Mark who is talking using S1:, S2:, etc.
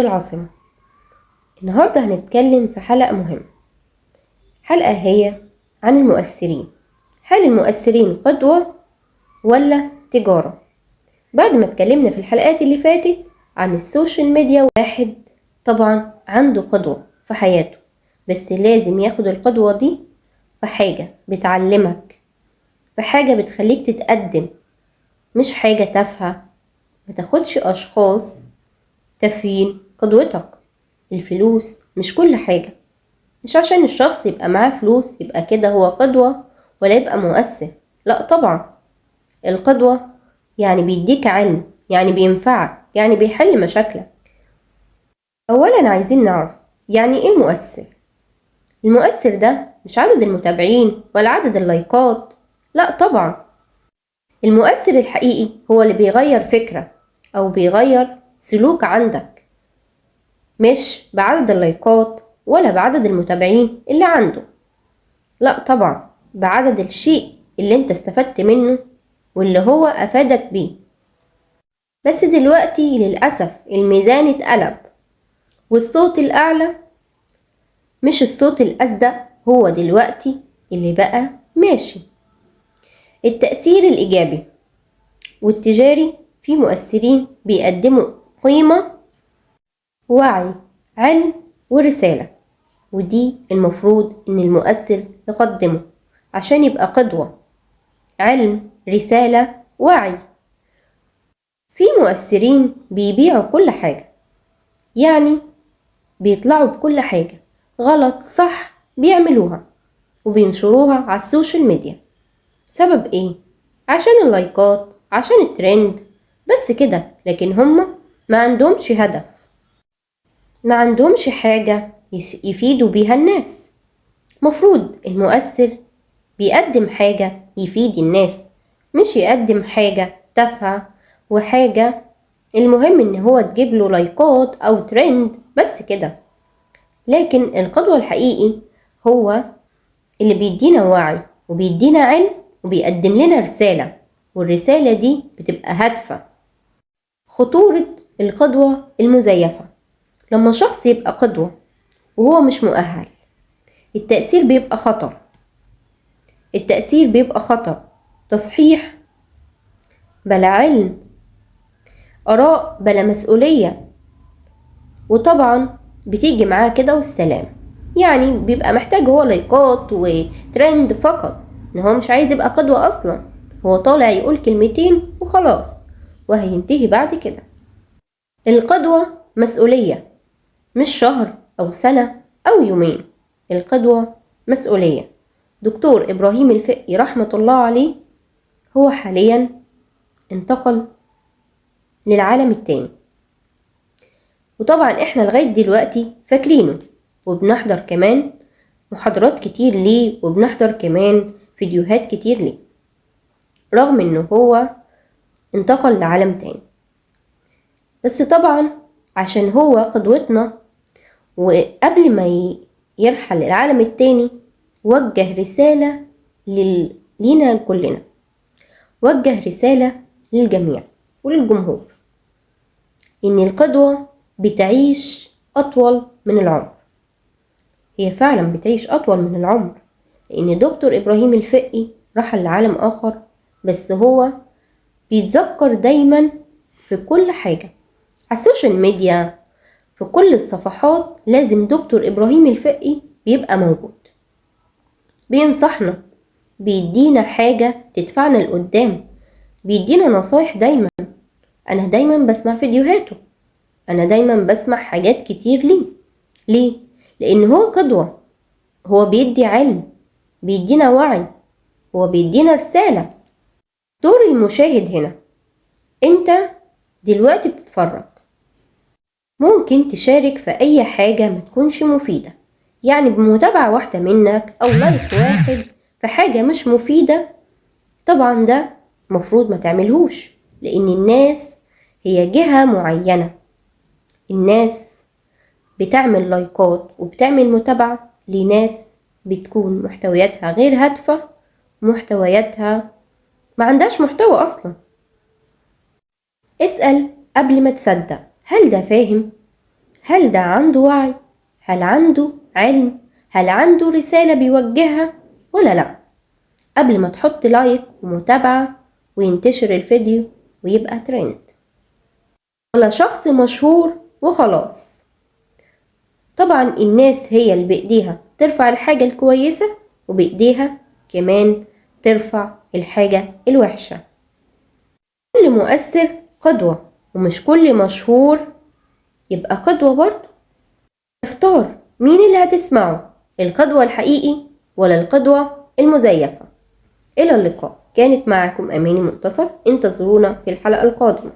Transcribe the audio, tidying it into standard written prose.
S1: العاصمة. النهاردة هنتكلم في حلقة مهمة. حلقة هي عن المؤثرين. هل المؤثرين قدوة ولا تجارة؟ بعد ما اتكلمنا في الحلقات اللي فاتت عن السوشيال ميديا، واحد طبعا عنده قدوة في حياته، بس لازم ياخد القدوة دي في حاجة بتعلمك، في حاجة بتخليك تتقدم، مش حاجة تافهة. ما تاخدش أشخاص تافهين قدوتك. الفلوس مش كل حاجة. مش عشان الشخص يبقى معاه فلوس يبقى كده هو قدوة ولا يبقى مؤثر. لا طبعا، القدوة يعني بيديك علم، يعني بينفعك، يعني بيحل مشاكلك. أولا عايزين نعرف يعني ايه مؤثر. المؤثر ده مش عدد المتابعين ولا عدد اللايكات، لا طبعا. المؤثر الحقيقي هو اللي بيغير فكرة أو بيغير سلوك عندك، مش بعدد اللايكات ولا بعدد المتابعين اللي عنده، لا طبعا، بعدد الشيء اللي انت استفدت منه واللي هو افادك بيه. بس دلوقتي للأسف الميزان اتقلب، والصوت الأعلى مش الصوت الأصدق هو دلوقتي اللي بقى ماشي. التأثير الإيجابي والتجاري، في مؤثرين بيقدموا قيمة، وعي، علم ورسالة، ودي المفروض إن المؤثر يقدمه عشان يبقى قدوة. علم، رسالة، وعي. في مؤثرين بيبيعوا كل حاجة، يعني بيطلعوا بكل حاجة غلط صح بيعملوها وبينشروها على السوشيال ميديا. سبب ايه؟ عشان اللايكات، عشان الترند، بس كده. لكن هما ما عندهمش هدف، ما عندهمش حاجة يفيدوا بيها الناس. مفروض المؤثر بيقدم حاجة يفيد الناس، مش يقدم حاجة تافهة وحاجة المهم ان هو تجيب له لايكات او ترند بس كده. لكن القدوة الحقيقي هو اللي بيدينا وعي وبيدينا علم وبيقدم لنا رسالة، والرسالة دي بتبقى هادفة. خطورة القدوة المزيفة: لما شخص يبقى قدوة وهو مش مؤهل، التأثير بيبقى خطر. التأثير بيبقى خطر، تصحيح بلا علم، آراء بلا مسؤولية، وطبعا بتيجي معاه كده والسلام. يعني بيبقى محتاج هو لايكات وترند فقط، ان هو مش عايز يبقى قدوة اصلا، هو طالع يقول كلمتين وخلاص وهينتهي بعد كده. القدوة مسؤولية، مش شهر او سنة او يومين. القدوة مسؤولية. دكتور إبراهيم الفقي رحمة الله عليه هو حاليا انتقل للعالم التاني، وطبعا احنا لغاية دلوقتي فاكرينه وبنحضر كمان محاضرات كتير ليه وبنحضر كمان فيديوهات كتير ليه، رغم انه هو انتقل لعالم تاني. بس طبعا عشان هو قدوتنا، وقبل ما يرحل للعالم التاني وجه رسالة لينا كلنا، وجه رسالة للجميع وللجمهور، إن القدوة بتعيش أطول من العمر. هي فعلا بتعيش أطول من العمر، لأن دكتور إبراهيم الفقي رحل لعالم آخر، بس هو بيتذكر دايما في كل حاجة على السوشيال ميديا. في كل الصفحات لازم دكتور إبراهيم الفقي بيبقى موجود، بينصحنا، بيدينا حاجة تدفعنا لقدام، بيدينا نصايح دايما. أنا دايما بسمع فيديوهاته، أنا دايما بسمع حاجات كتير ليه؟ لأن هو قدوة، هو بيدي علم، بيدينا وعي، هو بيدينا رسالة. دور المشاهد هنا، انت دلوقتي بتتفرج، ممكن تشارك في اي حاجة ما تكونش مفيدة، يعني بمتابعة واحدة منك او لايك واحد في حاجة مش مفيدة. طبعا ده مفروض ما تعملهوش، لان الناس هي جهة معينة. الناس بتعمل لايكات وبتعمل متابعة لناس بتكون محتوياتها غير هادفة، محتوياتها ما عندهاش محتوى أصلا. اسأل قبل ما تصدق، هل ده فاهم؟ هل ده عنده وعي؟ هل عنده علم؟ هل عنده رسالة بيوجهها ولا لأ؟ قبل ما تحط لايك ومتابعة وينتشر الفيديو ويبقى ترند، ولا شخص مشهور وخلاص. طبعا الناس هي اللي بإيديها ترفع الحاجة الكويسة، وبإيديها كمان ترفع الحاجة الوحشة. كل مؤثر قدوة، ومش كل مشهور يبقى قدوة برضه. اختار مين اللي هتسمعه، القدوة الحقيقي ولا القدوة المزيفة. إلى اللقاء، كانت معكم أماني منتصر، انتظرونا في الحلقة القادمة.